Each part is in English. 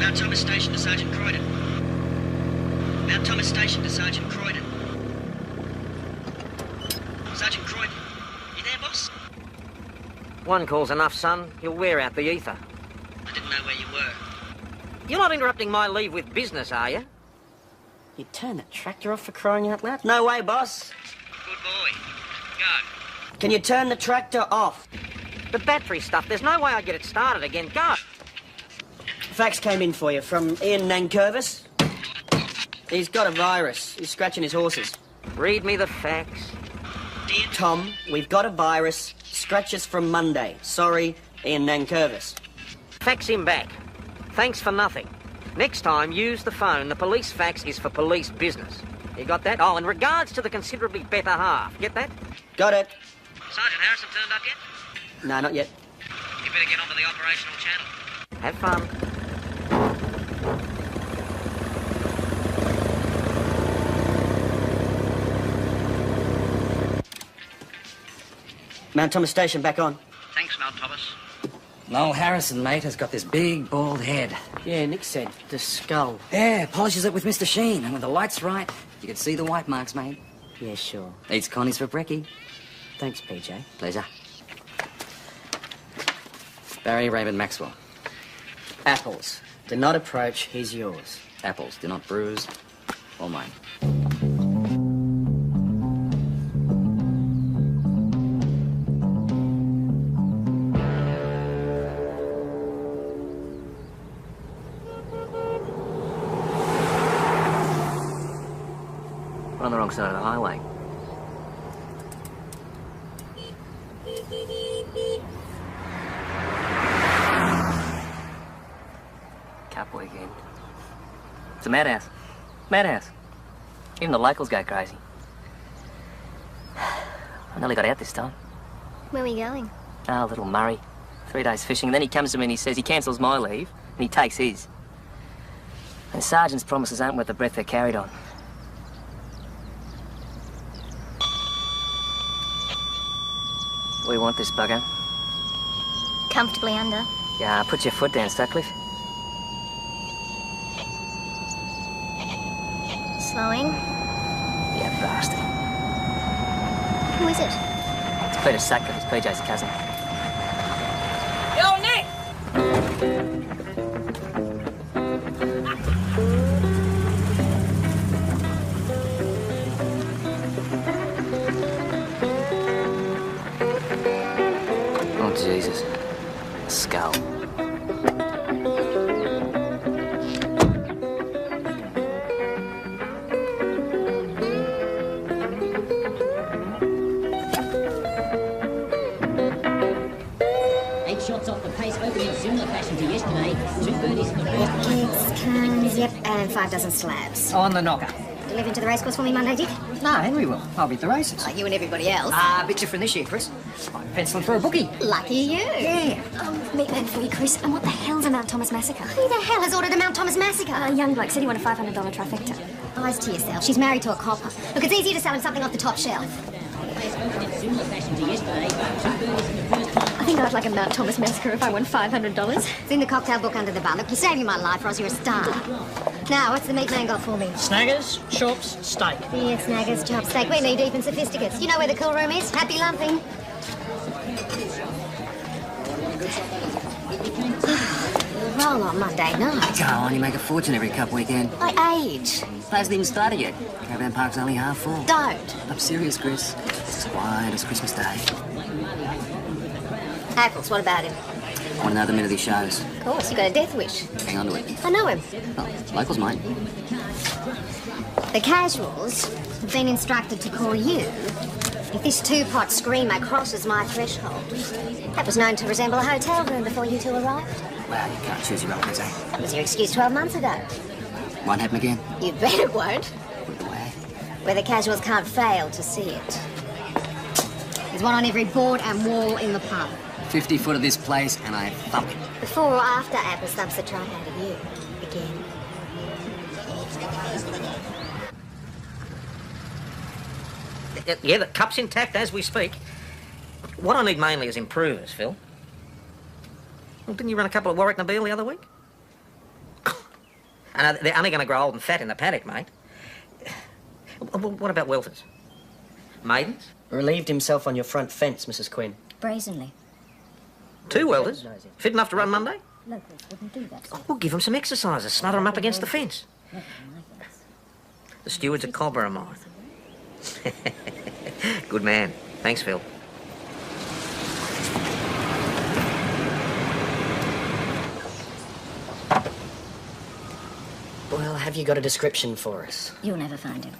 Mount Thomas Station to Sergeant Croydon. Mount Thomas Station to Sergeant Croydon. Sergeant Croydon, you there, boss? One call's enough, son. You'll wear out the ether. I didn't know where you were. You're not interrupting my leave with business, are you? You turned the tractor off for crying out loud? No way, boss. Good boy. Go. Can you turn the tractor off? The battery stuff, there's no way I get it started again. Go! Fax came in for you from Ian Nankervis. He's got a virus. He's scratching his horses. Read me the fax. Dear Tom, we've got a virus. Scratches from Monday. Sorry, Ian Nankervis. Fax him back. Thanks for nothing. Next time, use the phone. The police fax is for police business. You got that? Oh, in regards to the considerably better half. Get that? Got it. Sergeant Harrison turned up yet? No, not yet. You better get onto the operational channel. Have fun. Mount Thomas Station back on. Thanks, Mount Thomas. Noel Harrison, mate, has got this big, bald head. Yeah, Nick said. The skull. Yeah, polishes it with Mr. Sheen, and when the light's right, you can see the white marks, mate. Yeah, sure. Eats Connie's for brekkie. Thanks, PJ. Pleasure. Barry Raymond Maxwell. Apples. Do not approach. He's yours. Apples, do not bruise. All mine. We're on the wrong side of the highway. Cup weekend. It's a madhouse. Madhouse. Even the locals go crazy. I nearly got out this time. Where are we going? Ah, little Murray. 3 days fishing, and then he comes to me and he says he cancels my leave, and he takes his. And the sergeant's promises aren't worth the breath they're carried on. We want this bugger. Comfortably under. Yeah, put your foot down, Stuckliffe. Slowing. Yeah, bastard. Who is it? It's Peter Sutcliffe, it's PJ's cousin. Yo, Nick! Oh, Jesus. A skull. Shots off the pace, opening in similar fashion to yesterday. 2 birdies in the first. Kegs, cans, yep, and 5 dozen slabs. On the knocker. Delivering to the racecourse for me Monday, Dick? No, Henry will. I'll be at the races. Like you and everybody else. Ah, a bit different this year, Chris. I'm penciling for a bookie. Lucky you. Yeah. Meet man for you, Chris. And what the hell's a Mount Thomas massacre? Who the hell has ordered a Mount Thomas massacre? A young bloke said he won a $500 trifecta. Eyes to yourself. She's married to a copper. Look, it's easier to sell him something off the top shelf. Pace opened in similar fashion to yesterday. 2 birdies in the first half. I think I'd like a Mount Thomas massacre if I won $500. It's in the cocktail book under the bar. Look, you're saving my life, or else you're a star. Now, what's the meat man got for me? Snaggers, chops, steak. Beer, snaggers, chop, steak. We're knee deep in sophisticates. You know where the cool room is? Happy lumping. Roll on Monday night. Go on, you make a fortune every cup weekend. I age. Place hasn't even started yet. Caravan Park's only half full. Don't. I'm serious, Chris. It's as quiet as Christmas Day. Apples, what about him? I want another minute of these shows. Of course, you got a death wish. Hang on to it. I know him. Oh, locals, mate. The casuals have been instructed to call you if this two-pot screamer crosses my threshold. That was known to resemble a hotel room before you two arrived. Well, you can't choose your relatives, eh? That was your excuse 12 months ago. Won't happen again. You bet it won't. Put it away. Where the casuals can't fail to see it. There's one on every board and wall in the pub. 50 foot of this place, and I thump it. Before or after Apple stumps the truck out of you. Again. Yeah, the cup's intact as we speak. What I need mainly is improvers, Phil. Well, didn't you run a couple of Warwick Nabil the other week? And they're only going to grow old and fat in the paddock, mate. What about welters? Maidens? Relieved himself on your front fence, Mrs. Quinn. Brazenly. 2 welders? Fit enough to run Monday? Locals wouldn't do that. Oh, we'll give them some exercises, smother them up against the fence. The steward's a cobber of mine. Good man. Thanks, Phil. Well, have you got a description for us? You'll never find him.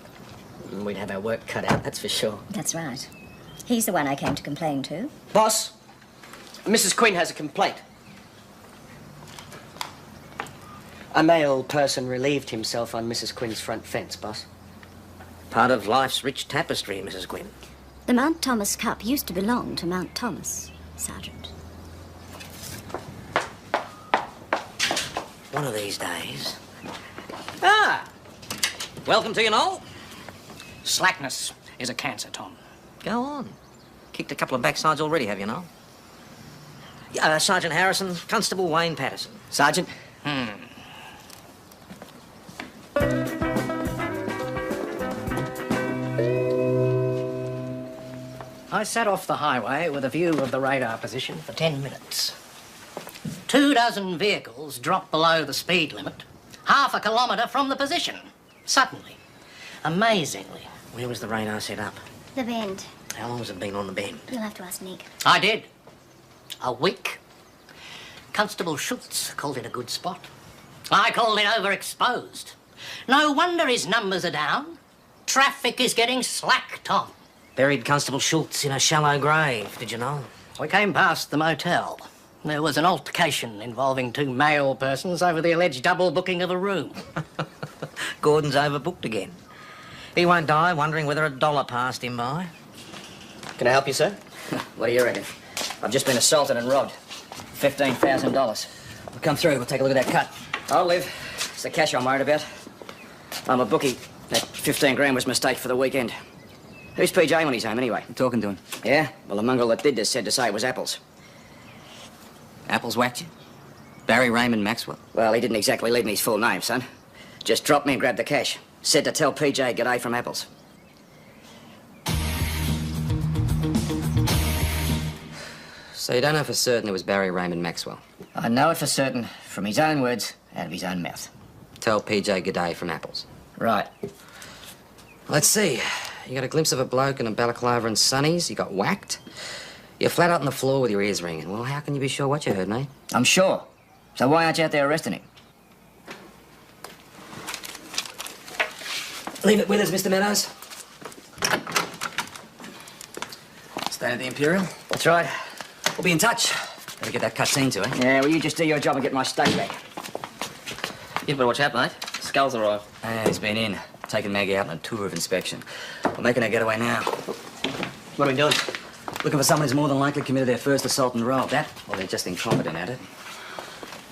We'd have our work cut out, that's for sure. That's right. He's the one I came to complain to. Boss, Mrs. Quinn has a complaint. A male person relieved himself on Mrs. Quinn's front fence, boss. Part of life's rich tapestry, Mrs. Quinn. The Mount Thomas Cup used to belong to Mount Thomas, Sergeant. One of these days. Ah! Welcome to you, Noel. Slackness is a cancer, Tom. Go on. Kicked a couple of backsides already, have you, Noel? Sergeant Harrison, Constable Wayne Patterson. Sergeant? I sat off the highway with a view of the radar position for 10 minutes. 24 vehicles dropped below the speed limit, half a kilometre from the position. Suddenly, amazingly. Where was the radar set up? The bend. How long has it been on the bend? You'll have to ask Nick. I did. A week. Constable Schultz called it a good spot. I called it overexposed. No wonder his numbers are down. Traffic is getting slack, Tom. Buried Constable Schultz in a shallow grave, did you know? We came past the motel. There was an altercation involving 2 male persons over the alleged double booking of a room. Gordon's overbooked again. He won't die wondering whether $1 passed him by. Can I help you, sir? What do you reckon? I've just been assaulted and robbed. $15,000. We'll come through. We'll take a look at that cut. I'll live. It's the cash I'm worried about. I'm a bookie. That 15 grand was a mistake for the weekend. Who's PJ when he's home, anyway? I'm talking to him. Yeah? Well, the mongrel that did this said to say it was Apples. Apples whacked you? Barry Raymond Maxwell? Well, he didn't exactly leave me his full name, son. Just dropped me and grabbed the cash. Said to tell PJ g'day from Apples. So you don't know for certain it was Barry Raymond Maxwell? I know it for certain from his own words, out of his own mouth. Tell PJ g'day from Apples. Right. Let's see. You got a glimpse of a bloke in a balaclava and sunnies. You got whacked. You're flat out on the floor with your ears ringing. Well, how can you be sure what you heard, mate? I'm sure. So why aren't you out there arresting him? Leave it with us, Mr. Meadows. Staying at the Imperial? That's right. We'll be in touch. Better get that cut seen to, eh? Yeah, well, you just do your job and get my steak back. You better watch out, mate. Skull's arrived. Yeah, he's been in. Taking Maggie out on a tour of inspection. We're making her getaway now. What are we doing? Looking for someone who's more than likely committed their first assault and robbed. That, or they're just incompetent at it.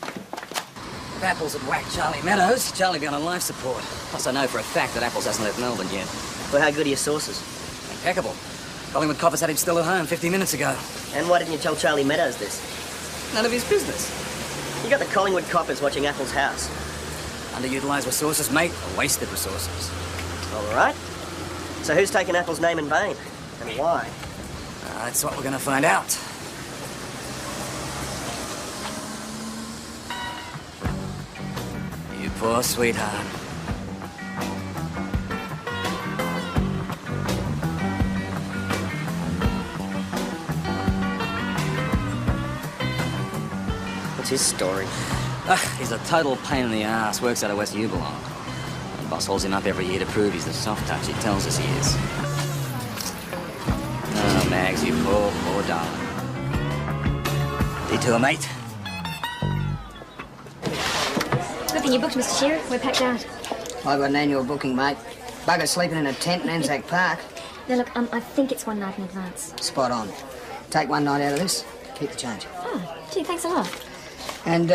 If Apples had whacked Charlie Meadows, Charlie'd be on life support. Plus, I know for a fact that Apples hasn't left Melbourne yet. Well, how good are your sources? Impeccable. Collingwood coppers had him still at home 50 minutes ago. And why didn't you tell Charlie Meadows this? None of his business. You got the Collingwood coppers watching Apple's house. Underutilised resources, mate, or wasted resources. All right. So who's taken Apple's name in vain? And why? That's what we're going to find out. You poor sweetheart. What's his story? He's a total pain in the ass. Works out of West Ubalong. The boss holds him up every year to prove he's the soft touch he tells us he is. Oh, Mags, you poor darling. Detour, mate. Good thing you booked, Mr. Shearer. We're packed out. I got an annual booking, mate. Bugger sleeping in a tent in Anzac Park. Now, look, I think it's one night in advance. Spot on. Take one night out of this, keep the change. Oh, gee, thanks a lot. And,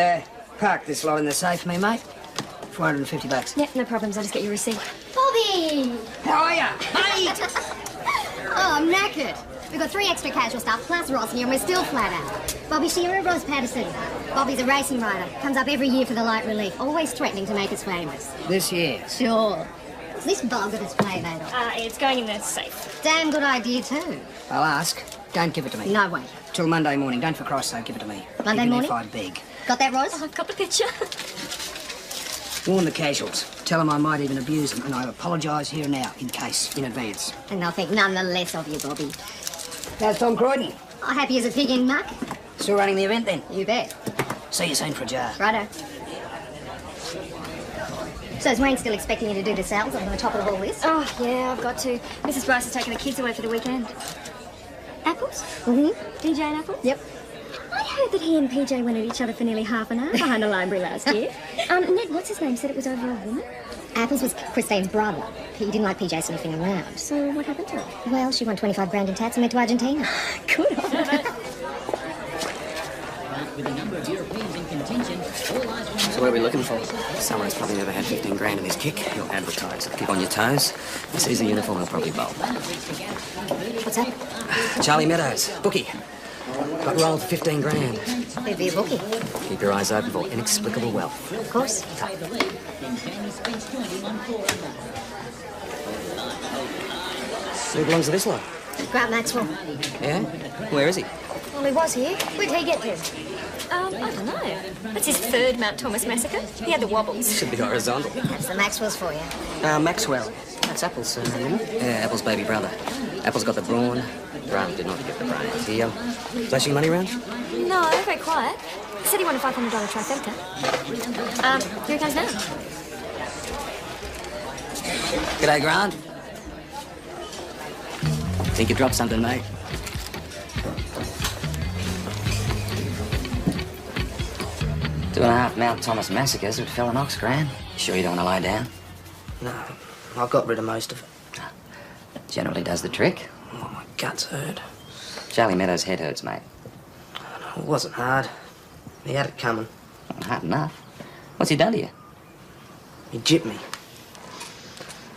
park this lot in the safe for me, mate. $450. Yep, no problems. I'll just get your receipt. Bobby! How are you? Hey! Oh, I'm knackered. We've got 3 extra casual staff, plus Ross here, and we're still flat out. Bobby Shearer, Ross Patterson. Bobby's a racing rider. Comes up every year for the light relief, always threatening to make us famous. This year. Sure. What's this vulgar display made of? It's going in the safe. Damn good idea, too. I'll ask. Don't give it to me. No way. Till Monday morning. Don't for Christ's sake give it to me. Monday Even morning? if I beg. Got that, Ross? I've got the picture. Warn the casuals. Tell them I might even abuse them, and I apologise here and now, in case, in advance. And they'll think none the less of you, Bobby. How's Tom Croydon? Oh, happy as a pig in muck? Still running the event then? You bet. See you soon for a jar. Righto. So is Wayne still expecting you to do the sales on the top of all this? Oh, yeah, I've got to. Mrs. Bryce has taken the kids away for the weekend. Apples? Mm-hmm. PJ and Apple? Yep. I heard that he and PJ went at each other for nearly half an hour behind the library last year. Ned, what's his name, said it was over a woman? Apples was Christine's brother. He didn't like PJ sniffing around. So what happened to her? Well, she won 25 grand in tats and went to Argentina. Good on her. With a number of Europeans in contention, all eyes on So what are we looking for? Someone who's probably never had 15 grand in his kick. He'll advertise. Keep on your toes. He sees the uniform, he'll probably bowl. What's that? Charlie Meadows, bookie. Got rolled for 15 grand. He'd be a bookie. Keep your eyes open for inexplicable wealth. Of course. Who belongs to this lot? Grant Maxwell. Yeah? Where is he? Well, he was here. Where'd he get to? I don't know. That's his 3rd Mount Thomas massacre. He had the wobbles. Should be horizontal. That's the Maxwells for you. Maxwell. That's Apple's surname, isn't it? Yeah, Apple's baby brother. Apple's got the brawn. Grant did not get the brains. He, flashing money around? No, very quiet. Said he won a $500 trifecta. Here he comes now. G'day, Grant. Think you dropped something, mate? Two and a half Mount Thomas massacres would fell an ox, Grant. Sure you don't want to lie down? No, I got rid of most of it. Generally does the trick. Oh, my guts hurt. Charlie Meadows' head hurts, mate. It wasn't hard. He had it coming. Hard enough. What's he done to you? He gypped me.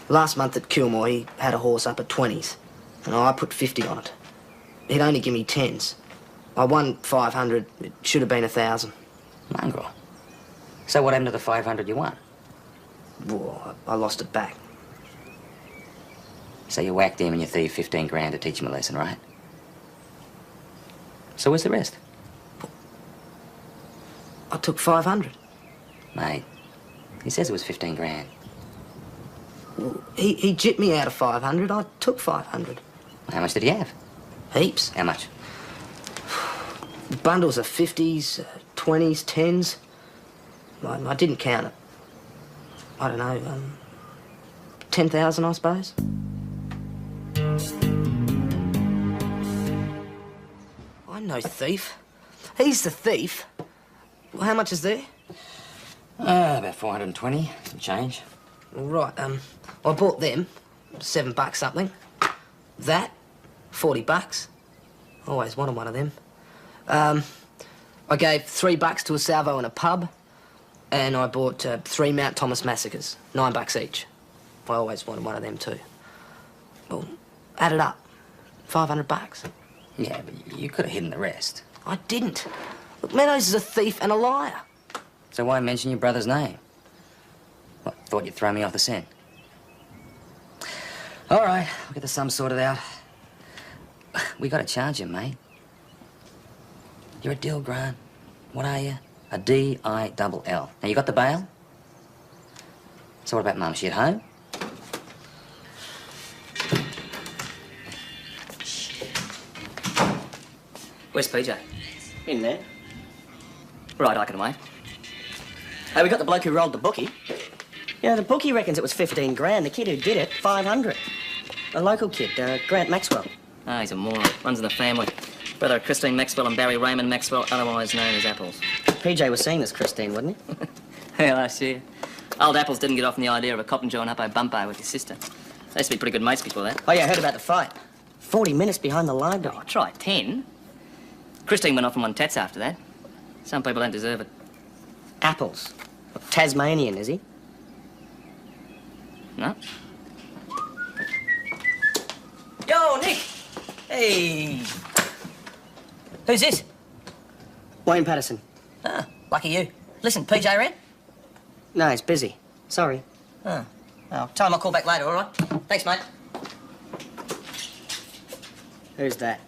Last month at Kilmore, he had a horse up at 20s, and I put 50 on it. He'd only give me 10s. I won 500. It should have been 1,000. Mongrel. So what happened to the 500 you won? Well, I lost it back. So you whacked him and you thieved 15 grand to teach him a lesson, right? So where's the rest? I took 500. Mate, he says it was 15 grand. Well, he gypped me out of 500. I took 500. How much did he have? Heaps. How much? Bundles of 50s, 20s, 10s. I didn't count it. I don't know, 10,000, I suppose. I'm no thief. He's the thief. Well, how much is there? About 420, some change. All right, I bought them, $7 something. That, $40. Always wanted one of them. I gave $3 to a salvo in a pub, and I bought 3 Mount Thomas massacres, $9 each. I always wanted one of them too. Well, add it up, $500. Yeah, but you could have hidden the rest. I didn't. Look, Meadows is a thief and a liar. So why mention your brother's name? What, thought you'd throw me off the scent? All right, we'll get the sum sorted out. We gotta charge him, mate. You're a Dill, Grant. What are you? A D-I-double-L. Now, you got the bail? So what about Mum? She at home? Where's PJ? In there. Right, I can wait. Hey, we got the bloke who rolled the bookie. Yeah, the bookie reckons it was 15 grand. The kid who did it, 500. A local kid, Grant Maxwell. Ah, he's a moron. Runs in the family. Brother of Christine Maxwell and Barry Raymond Maxwell, otherwise known as Apples. PJ was seeing this Christine, wasn't he? Yeah, last year. Old Apples didn't get off on the idea of a cotton joint up a bumpo with his sister. They used to be pretty good mates before that. Oh, yeah, I heard about the fight. 40 minutes behind the library. Oh, try 10. Christine went off and won tats after that. Some people don't deserve it. Apples. Tasmanian, is he? No? Yo, Nick! Hey. Who's this? Wayne Patterson. Ah, lucky you. Listen, PJ Red? No, he's busy. Sorry. Oh. Well, tell him I'll call back later, all right? Thanks, mate. Who's that?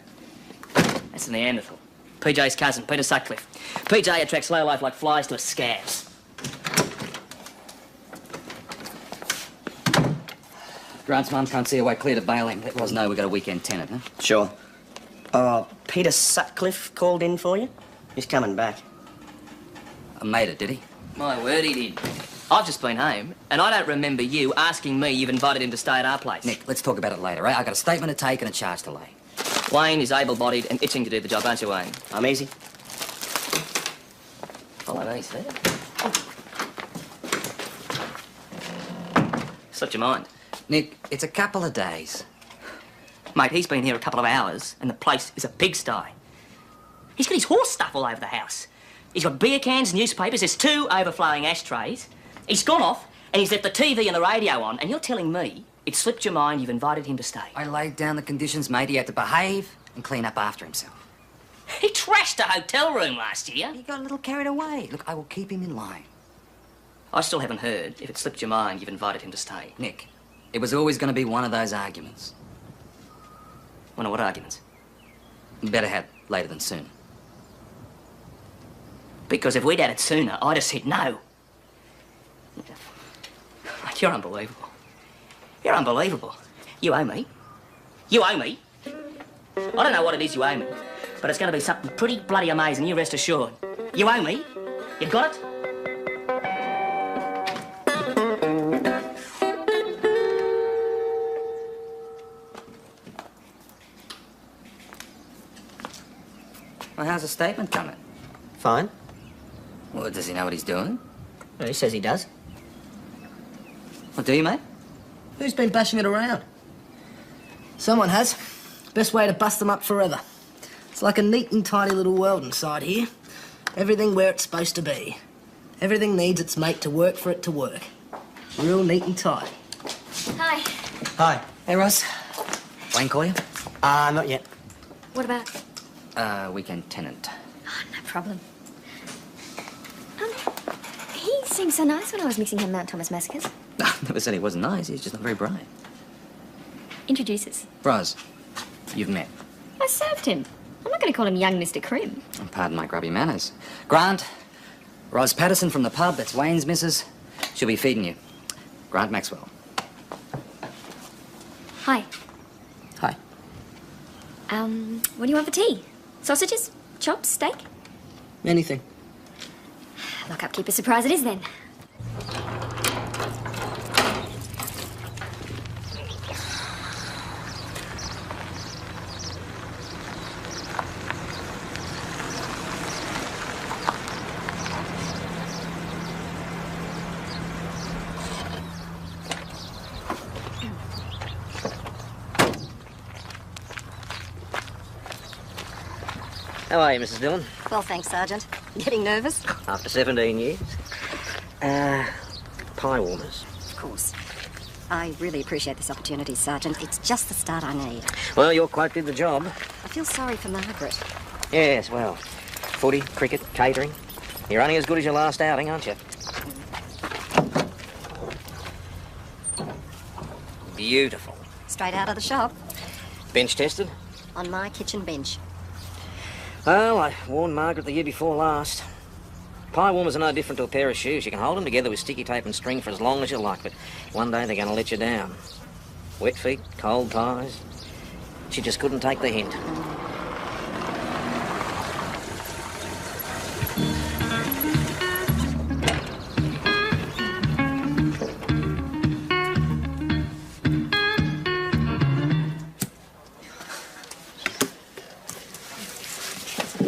That's a Neanderthal. PJ's cousin, Peter Sutcliffe. PJ attracts lowlife like flies to a scabs. Grant's mum can't see a way clear to bail him. Let Roz know we've got a weekend tenant, huh? Sure. Peter Sutcliffe called in for you? He's coming back. I made it, did he? My word, he did. I've just been home, and I don't remember you asking me you've invited him to stay at our place. Nick, let's talk about it later, right? I've got a statement to take and a charge to lay. Wayne is able-bodied and itching to do the job, aren't you, Wayne? I'm easy. Follow me, sir. Slipped your mind. Nick, it's a couple of days. Mate, he's been here a couple of hours, and the place is a pigsty. He's got his horse stuff all over the house. He's got beer cans, newspapers, there's 2 overflowing ashtrays. He's gone off, and he's left the TV and the radio on, and you're telling me it slipped your mind you've invited him to stay. I laid down the conditions, mate. He had to behave and clean up after himself. He trashed a hotel room last year. He got a little carried away. Look, I will keep him in line. I still haven't heard if it slipped your mind you've invited him to stay. Nick, it was always going to be one of those arguments. One of what arguments? Better have later than soon. Because if we'd had it sooner, I'd have said no. Mate, you're unbelievable. You're unbelievable. You owe me. You owe me. I don't know what it is you owe me, but it's going to be something pretty bloody amazing, you rest assured. You owe me. You got it? Well, how's the statement coming? Fine. Well, does he know what he's doing? Well, he says he does. Well, do you, mate? Who's been bashing it around? Someone has. Best way to bust them up forever. It's like a neat and tidy little world inside here. Everything where it's supposed to be. Everything needs its mate to work for it to work. Real neat and tidy. Hi. Hi. Hey, Ross. Wayne call you? Not yet. What about? Weekend tenant. Oh, no problem. He seemed so nice when I was mixing him Mount Thomas massacres. Never said he wasn't nice. He's just not very bright. Introduce us. Roz, you've met. I served him. I'm not going to call him young Mr. Krim. Pardon my grubby manners. Grant, Roz Patterson from the pub. That's Wayne's missus. She'll be feeding you. Grant Maxwell. Hi. Hi. What do you want for tea? Sausages? Chops? Steak? Anything. Lock-up keeper surprise it is, then. How are you, Mrs. Dillon? Well, thanks, Sergeant. Getting nervous? After 17 years. Pie warmers. Of course. I really appreciate this opportunity, Sergeant. It's just the start I need. Well, your quote did the job. I feel sorry for Margaret. Yes, well, footy, cricket, catering. You're only as good as your last outing, aren't you? Beautiful. Straight out of the shop. Bench tested? On my kitchen bench. Well, I warned Margaret the year before last. Pie warmers are no different to a pair of shoes. You can hold them together with sticky tape and string for as long as you like, but one day they're going to let you down. Wet feet, cold pies. She just couldn't take the hint.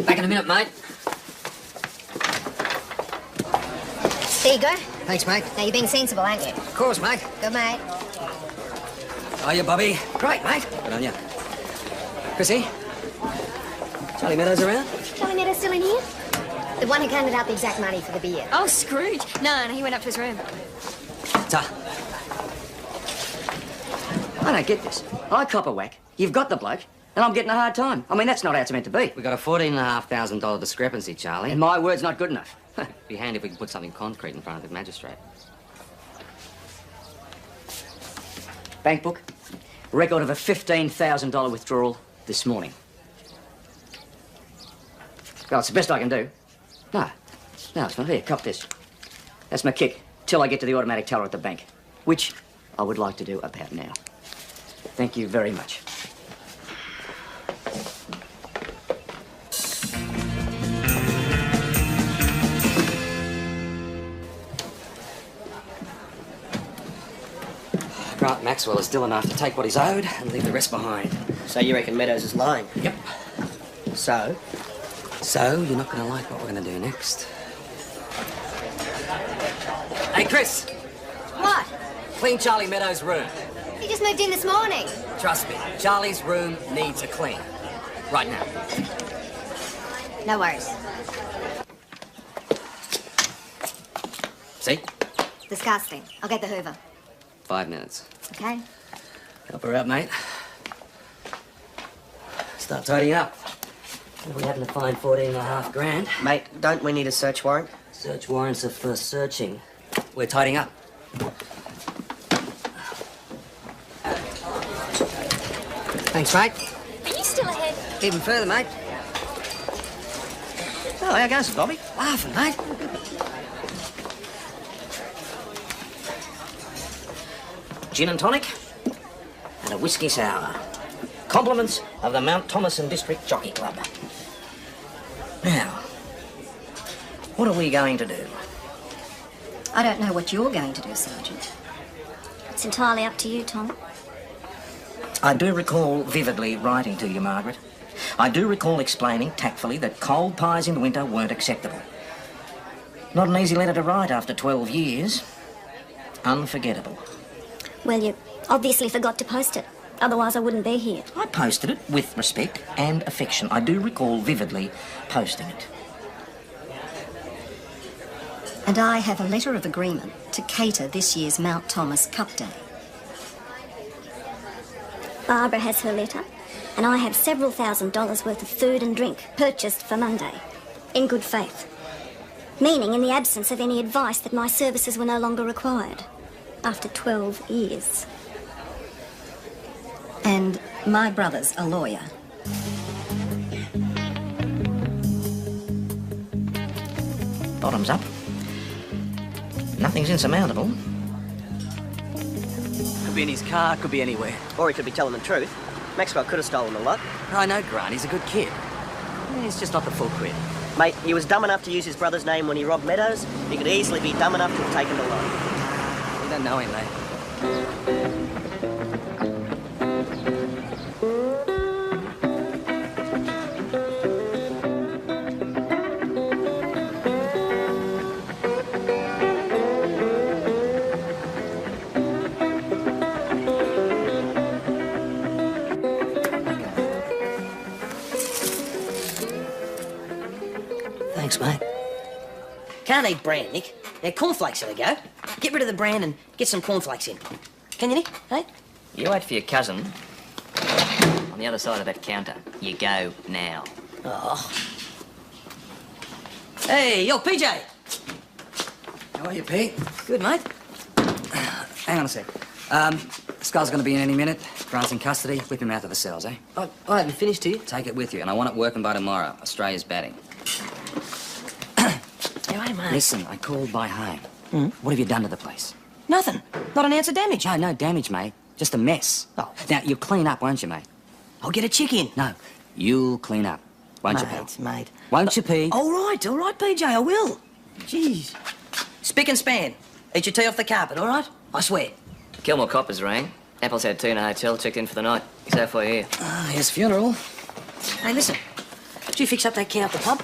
Back in a minute, mate. There you go. Thanks, mate. Now, you're being sensible, aren't you? Of course, mate. Good, mate. How are you, Bobby? Great, mate. Good on you. Chrissy? Charlie Meadows around? Charlie Meadows still in here? The one who counted out the exact money for the beer. Oh, Scrooge. No, he went up to his room. Ta. I don't get this. I cop a whack. You've got the bloke. And I'm getting a hard time. I mean, that's not how it's meant to be. We got a $14,500 discrepancy, Charlie. And my word's not good enough. It'd be handy if we could put something concrete in front of the magistrate. Bank book. Record of a $15,000 withdrawal this morning. Well, it's the best I can do. No, it's not. Here, cop this. That's my kick, till I get to the automatic teller at the bank, which I would like to do about now. Thank you very much. Grant Maxwell is still enough to take what he's owed and leave the rest behind. So you reckon Meadows is lying? Yep. So? So, you're not going to like what we're going to do next. Hey, Chris, What? clean Charlie Meadows' room. He just moved in this morning. Trust me, Charlie's room needs a clean. Right now. No worries. See? Disgusting. I'll get the Hoover. 5 minutes. Okay? Help her out, mate. Start tidying up. If we happen to find 14.5 grand. Mate, don't we need a search warrant? Search warrants are for searching. We're tidying up. Thanks, mate. Are you still ahead? Even further, mate. Oh, how goes it, Bobby? Laughing, mate. Gin and tonic and a whiskey sour. Compliments of the Mount Thomason District Jockey Club. Now, what are we going to do? I don't know what you're going to do, Sergeant. It's entirely up to you, Tom. I do recall vividly writing to you, Margaret. I do recall explaining tactfully that cold pies in the winter weren't acceptable. Not an easy letter to write after 12 years. Unforgettable. Well, you obviously forgot to post it. Otherwise, I wouldn't be here. I posted it with respect and affection. I do recall vividly posting it. And I have a letter of agreement to cater this year's Mount Thomas Cup Day. Barbara has her letter, and I have several $1,000s worth of food and drink purchased for Monday, in good faith. Meaning in the absence of any advice that my services were no longer required, after 12 years. And my brother's a lawyer. Bottoms up. Nothing's insurmountable. Could be in his car, could be anywhere. Or he could be telling the truth. Maxwell could have stolen a lot. I know, Grant, he's a good kid. He's just not the full quid. Mate, he was dumb enough to use his brother's name when he robbed Meadows. He could easily be dumb enough to have taken the loan. You don't know him, mate. Thanks, mate. Can't eat bran, Nick. They're cornflakes, there they go. Get rid of the bran and get some cornflakes in. Can you, Nick? Hey? You wait for your cousin on the other side of that counter. You go now. Oh. Hey, yo, PJ. How are you, Pete? Good, mate. Hang on a sec. Skull's going to be in any minute. Grant's in custody. Whip him out of the cells, eh? I haven't finished here. Take it with you, and I want it working by tomorrow. Australia's batting. Hey, mate. Listen, I called by home. What have you done to the place? Nothing. Not an ounce of damage. No damage, mate. Just a mess. Oh. Now, you'll clean up, won't you, mate? I'll get a chicken. No, you'll clean up. Won't you, pal? Mate. Won't you, Pete? All right, PJ, I will. Jeez. Spick and span. Eat your tea off the carpet, all right? I swear. Kilmore Coppers rang. Apple's had tea in a hotel, checked in for the night. He's halfway here. His funeral. Hey, listen. Did you fix up that cow at the pub?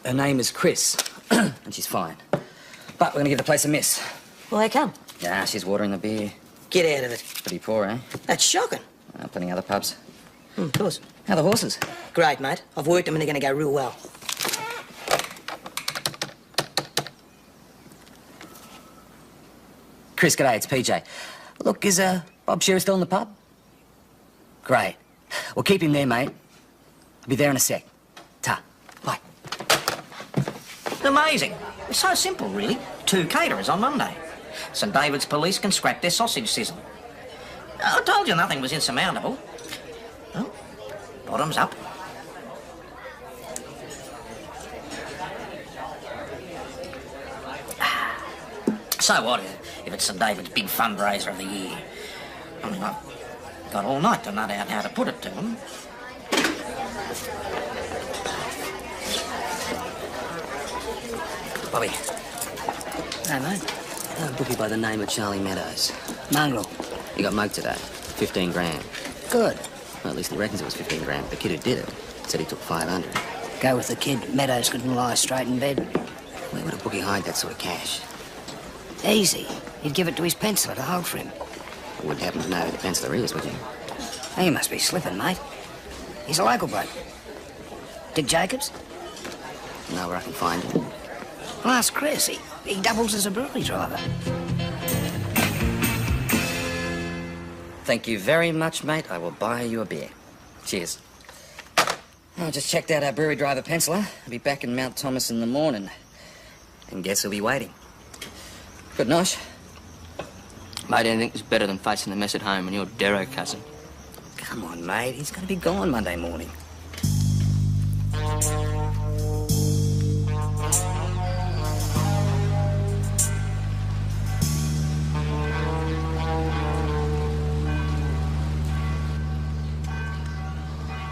Her name is Chris, and she's fine. But we're going to give the place a miss. Well, how come? Yeah, she's watering the beer. Get out of it. Pretty poor, eh? That's shocking. Plenty other pubs. Of course. How are the horses? Great, mate. I've worked them and they're going to go real well. Chris, g'day, it's PJ. Look, is Bob Shearer still in the pub? Great. Well, keep him there, mate. I'll be there in a sec. Ta. Bye. Amazing. It's so simple, really. 2 caterers on Monday. St David's police can scrap their sausage sizzle. I told you nothing was insurmountable. Well, bottoms up. So what if it's St David's big fundraiser of the year? I mean, I've got all night to nut out how to put it to them. Bobby, Hey, mate. a bookie by the name of Charlie Meadows. Mongrel. He got mugged today. 15 grand. Good. Well, at least he reckons it was 15 grand. The kid who did it said he took 500. Go with the kid. Meadows couldn't lie straight in bed. Where would a bookie hide that sort of cash? Easy. He'd give it to his penciler to hold for him. You wouldn't happen to know who the penciler is, would you? He must be slipping, mate. He's a local bloke. Dick Jacobs? Know where I can find him? Well, ask Chris. He doubles as a brewery driver. Thank you very much, mate. I will buy you a beer. Cheers. I just checked out our brewery driver penciler. I'll be back in Mount Thomas in the morning. And guess who'll be waiting? Good nosh. Mate, anything's better than facing the mess at home and your Darrow cousin. Come on, mate. He's going to be gone Monday morning.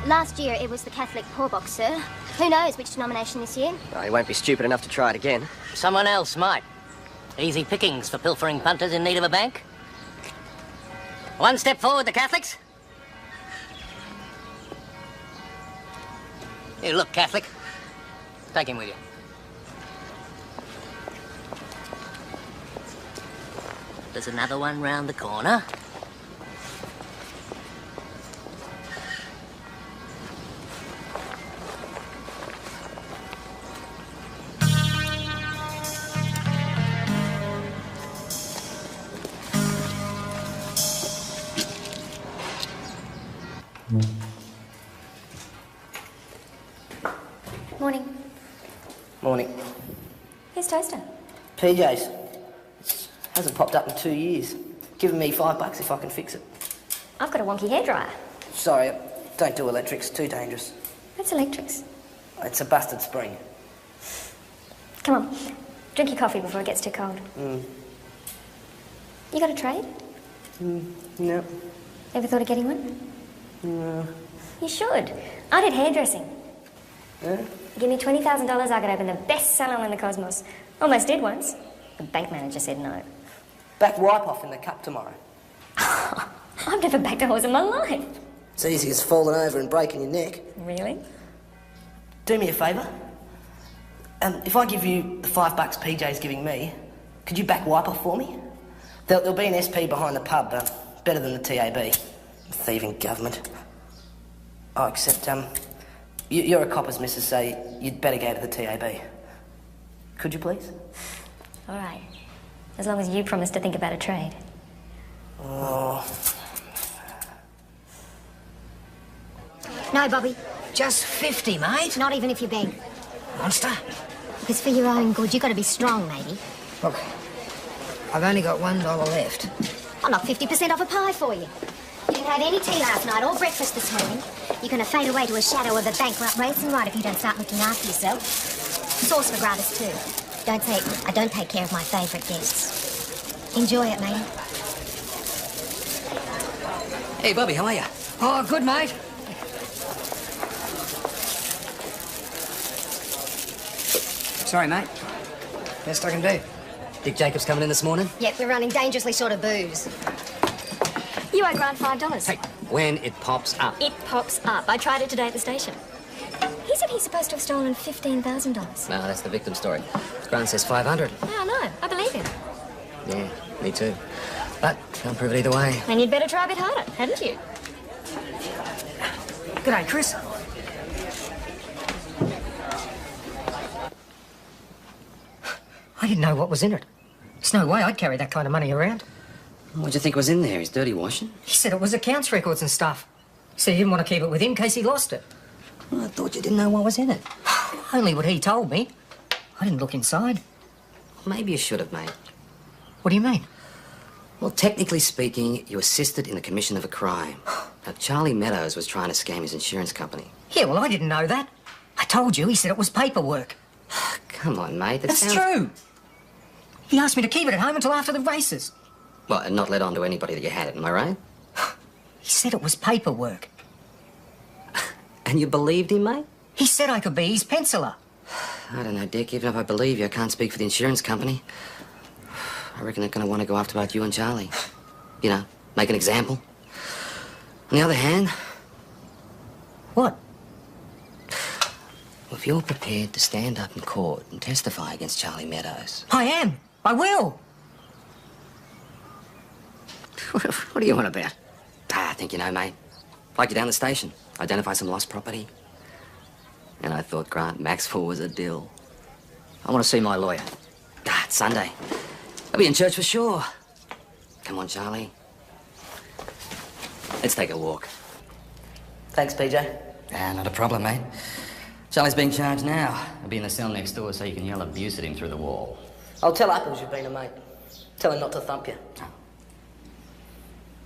Last year it was the Catholic poor box, sir. Who knows which denomination this year? Well, he won't be stupid enough to try it again. Someone else might. Easy pickings for pilfering punters in need of a bank. One step forward, the Catholics. Here, look, Catholic. Take him with you. There's another one round the corner. Morning. Morning. Here's Toaster. PJ's. Hasn't popped up in 2 years. Giving me $5 if I can fix it. I've got a wonky hairdryer. Sorry, don't do electrics. Too dangerous. That's electrics. It's a busted spring. Come on. Drink your coffee before it gets too cold. You got a trade? No. Ever thought of getting one? No. You should. I did hairdressing. Yeah? Give me $20,000, I could open the best salon in the cosmos. Almost did once. The bank manager said no. Back wipe off in the cup tomorrow. I've never backed a horse in my life. It's easy as falling over and breaking your neck. Really? Do me a favour. If I give you the $5 PJ's giving me, could you back wipe off for me? There'll be an SP behind the pub, better than the TAB. Thieving government. Oh, except, you're a copper's missus, so you'd better go to the TAB. Could you please? All right. As long as you promise to think about a trade. Oh. No, Bobby. Just 50, mate. Not even if you beg. Monster. Because for your own good, you've got to be strong, matey. Look, I've only got $1 left. I'll knock 50% off a pie for you. You didn't have any tea last night or breakfast this morning. You're going to fade away to a shadow of a bankrupt racing ride if you don't start looking after yourself. Sauce for gratis, too. Don't say, I don't take care of my favourite guests. Enjoy it, matey. Hey, Bobby, how are you? Oh, good, mate. Sorry, mate. Best I can do. Dick Jacobs coming in this morning? Yep, we're running dangerously short of booze. You owe Grant $5. Hey, when it pops up. It pops up. I tried it today at the station. He said he's supposed to have stolen $15,000. No, that's the victim story. Grant says 500. Yeah, I know. I believe him. Yeah, me too. But can't prove it either way. And you'd better try a bit harder, hadn't you? G'day, Chris. I didn't know what was in it. There's no way I'd carry that kind of money around. What'd you think was in there? His dirty washing? He said it was accounts records and stuff. So you didn't want to keep it with him in case he lost it? Well, I thought you didn't know what was in it. Only what he told me. I didn't look inside. Maybe you should have, mate. What do you mean? Well, technically speaking, you assisted in the commission of a crime. Now, Charlie Meadows was trying to scam his insurance company. Yeah, well, I didn't know that. I told you, he said it was paperwork. Come on, mate. That's true. He asked me to keep it at home until after the races. Well, and not let on to anybody that you had it, am I right? He said it was paperwork. And you believed him, mate? He said I could be his penciler. I don't know, Dick. Even if I believe you, I can't speak for the insurance company. I reckon they're going to want to go after both you and Charlie. You know, make an example. On the other hand... What? Well, if you're prepared to stand up in court and testify against Charlie Meadows... I am. I will. What do you want about? I think you know, mate. Like you down the station, identify some lost property. And I thought Grant Maxwell was a dill. I want to see my lawyer. It's Sunday. I'll be in church for sure. Come on, Charlie. Let's take a walk. Thanks, PJ. Not a problem, mate. Charlie's being charged now. I'll be in the cell next door so you can yell abuse at him through the wall. I'll tell Apples you've been a mate. Tell him not to thump you.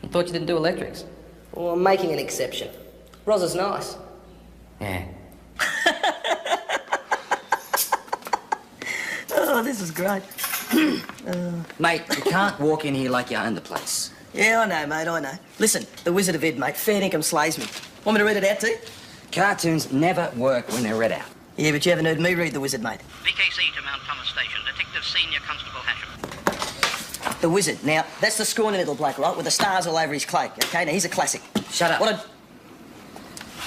I thought you didn't do electrics. Well, I'm making an exception. Roz is nice. Yeah. Oh, this is great. Mate, you can't walk in here like you own the place. Yeah, I know, mate, I know. Listen, The Wizard of Id, mate. Fair dinkum slays me. Want me to read it out to you? Cartoons never work when they're read out. Yeah, but you haven't heard me read The Wizard, mate. VKC to Mount Thomas Station. Detective Senior Constable Hasham. The Wizard. Now, that's the scrawny little bloke, right, with the stars all over his cloak, OK? Now, he's a classic. Shut up. What a...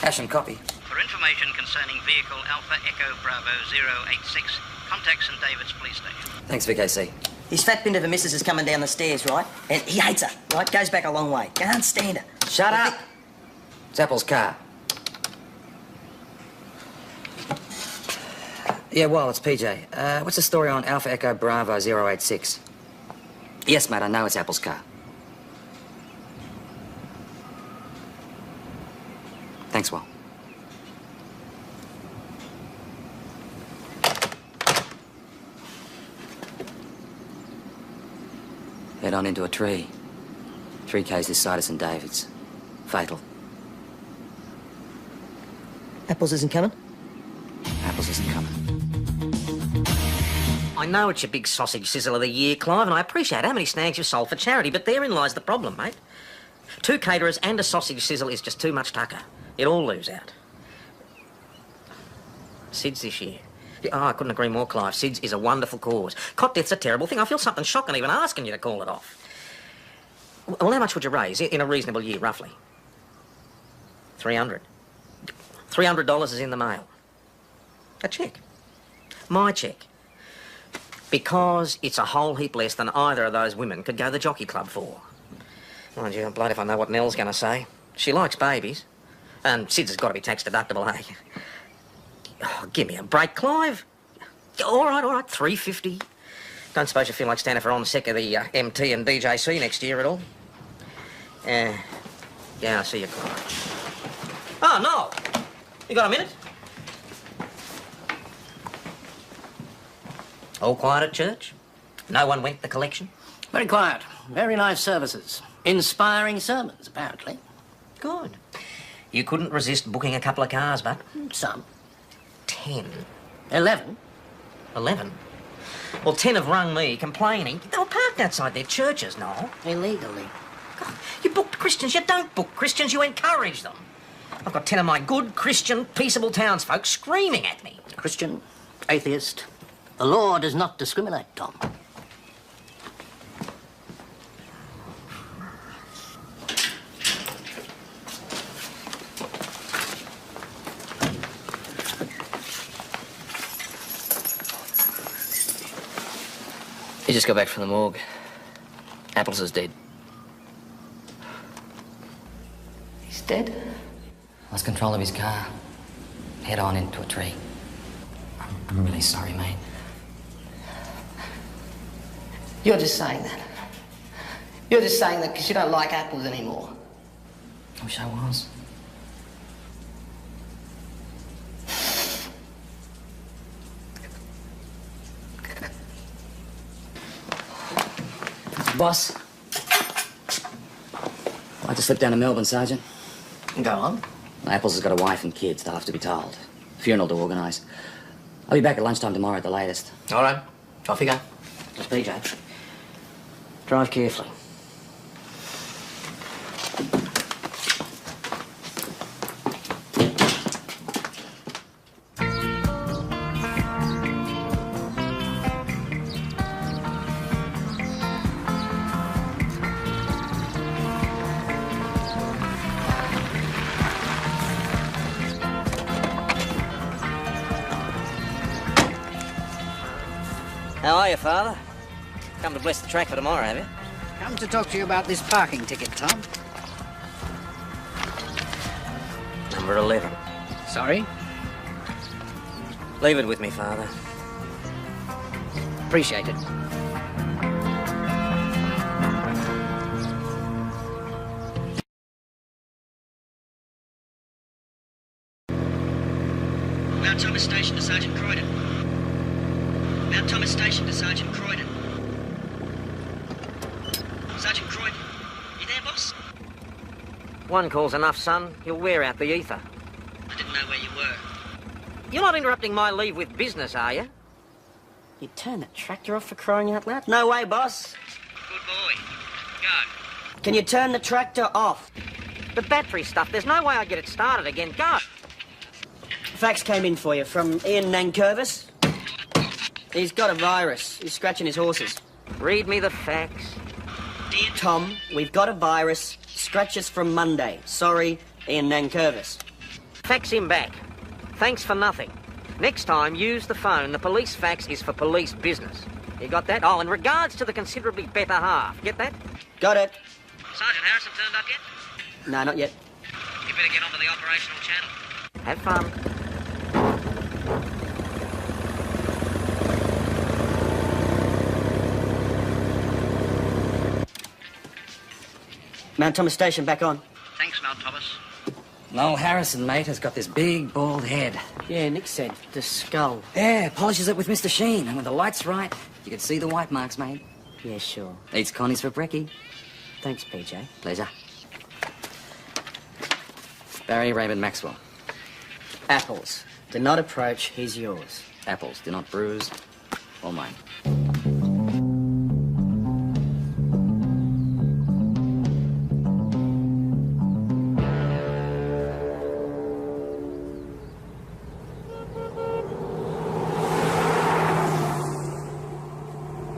Hasham, copy. For information concerning vehicle Alpha Echo Bravo 086, contact St David's Police Station. Thanks, VKC. His fat bit of a missus is coming down the stairs, right? And he hates her, right? Goes back a long way. Can't stand her. Shut up. It's Apple's car. Yeah, well, it's PJ. What's the story on Alpha Echo Bravo 086? Yes, mate, I know it's Apple's car. Thanks, Will. Head on into a tree. 3 Ks this side of St David's. Fatal. Apples isn't coming? Apples isn't coming. I know it's your big sausage sizzle of the year, Clive, and I appreciate how many snags you've sold for charity, but therein lies the problem, mate. 2 caterers and a sausage sizzle is just too much tucker. It all lose out. SIDS this year. Oh, I couldn't agree more, Clive. SIDS is a wonderful cause. Cot death's a terrible thing. I feel something shocking even asking you to call it off. Well, how much would you raise in a reasonable year, roughly? 300. $300 is in the mail. A cheque. My cheque. Because it's a whole heap less than either of those women could go to the jockey club for. Mind you, I'm blood if I know what Nell's going to say. She likes babies. And SIDS has got to be tax deductible, eh? Oh, give me a break, Clive. All right, $350. Don't suppose you feel like standing for on-sec of the MT and DJC next year at all? Yeah, I see you, Clive. Oh, no. You got a minute? All quiet at church? No one went to the collection? Very quiet. Very nice services. Inspiring sermons, apparently. Good. You couldn't resist booking a couple of cars, but... Some. 10. 11. 11? Well, 10 have rung me complaining. They were parked outside their churches, Noel. Illegally. God, you booked Christians. You don't book Christians, you encourage them. I've got 10 of my good, Christian, peaceable townsfolk screaming at me. Christian, atheist. The law does not discriminate, Tom. He just got back from the morgue. Apples is dead. He's dead? Lost control of his car. Head on into a tree. I'm really sorry, mate. You're just saying that. You're just saying that because you don't like apples anymore. I wish I was. Boss. I'd like to slip down to Melbourne, Sergeant. Go on. Apples has got a wife and kids, they'll have to be told. Funeral to organise. I'll be back at lunchtime tomorrow at the latest. All right. Off you go. Just PJ. Drive carefully. How are you, Father? Come to bless the track for tomorrow, have you? Come to talk to you about this parking ticket, Tom. Number 11. Sorry? Leave it with me, Father. Appreciate it. Mount Thomas Station to Sergeant Croydon. Mount Thomas Station to Sergeant Croydon. Sergeant Croydon, you there, boss? One call's enough, son. You'll wear out the ether. I didn't know where you were. You're not interrupting my leave with business, are you? You turned the tractor off for crying out loud? No way, boss. Good boy. Go. Can you turn the tractor off? The battery stuff, there's no way I get it started again. Go! Fax came in for you from Ian Nankervis. He's got a virus. He's scratching his horses. Read me the fax. Dear Tom, we've got a virus. Scratches from Monday. Sorry, Ian Nankervis. Fax him back. Thanks for nothing. Next time, use the phone. The police fax is for police business. You got that? Oh, in regards to the considerably better half. Get that? Got it. Sergeant Harrison turned up yet? No, not yet. You better get onto the operational channel. Have fun. Mount Thomas Station back on. Thanks, Mount Thomas. Noel Harrison, mate, has got this big, bald head. Yeah, Nick said the skull. Yeah, polishes it with Mr. Sheen, and when the light's right, you can see the white marks, mate. Yeah, sure. Eats Connie's for brekkie. Thanks, PJ. Pleasure. Barry Raymond Maxwell. Apples. Do not approach, he's yours. Apples, do not bruise, or mine.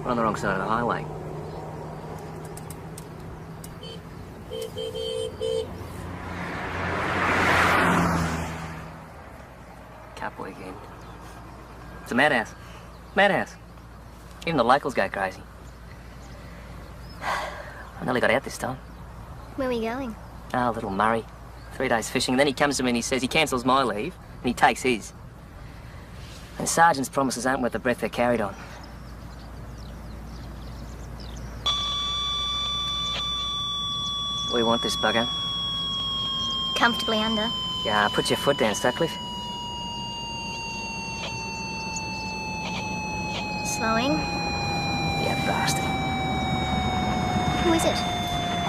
We're on the wrong side of the highway. Cup weekend. It's a madhouse. Madhouse. Even the locals go crazy. I nearly got out this time. Where are we going? Ah, little Murray. 3 days fishing, and then he comes to me and he says he cancels my leave and he takes his. And Sergeant's promises aren't worth the breath they're carried on. We want this bugger. Comfortably under. Yeah, put your foot down, Sutcliffe. Slowing. Yeah, bastard. Who is it?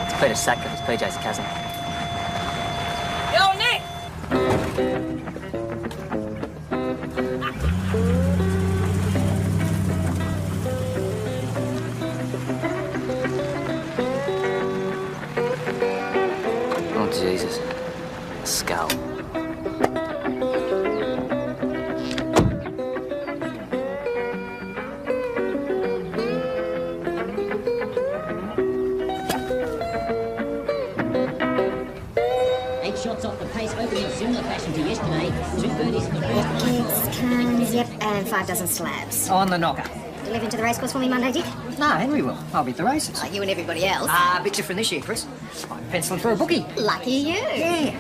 It's Peter Sutcliffe, it's PJ's cousin. Yo, Nick! Oh, Jesus. A skull. Shots off the pace, opening in similar fashion to yesterday. 2 birdies in the first Kids, cans, yep, and 5 dozen slabs. On the knocker. Deliver to the racecourse for me Monday, Dick? No, Henry will. I'll be at the races. Like you and everybody else. Bit different this year, Chris. I'm penciling for a bookie. Lucky you. Yeah.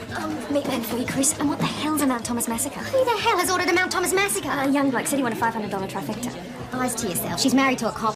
Meatman for you, Chris. And what the hell's a Mount Thomas massacre? Who the hell has ordered a Mount Thomas massacre? A young bloke said he won a $500 trifecta. Eyes to yourself. She's married to a cop.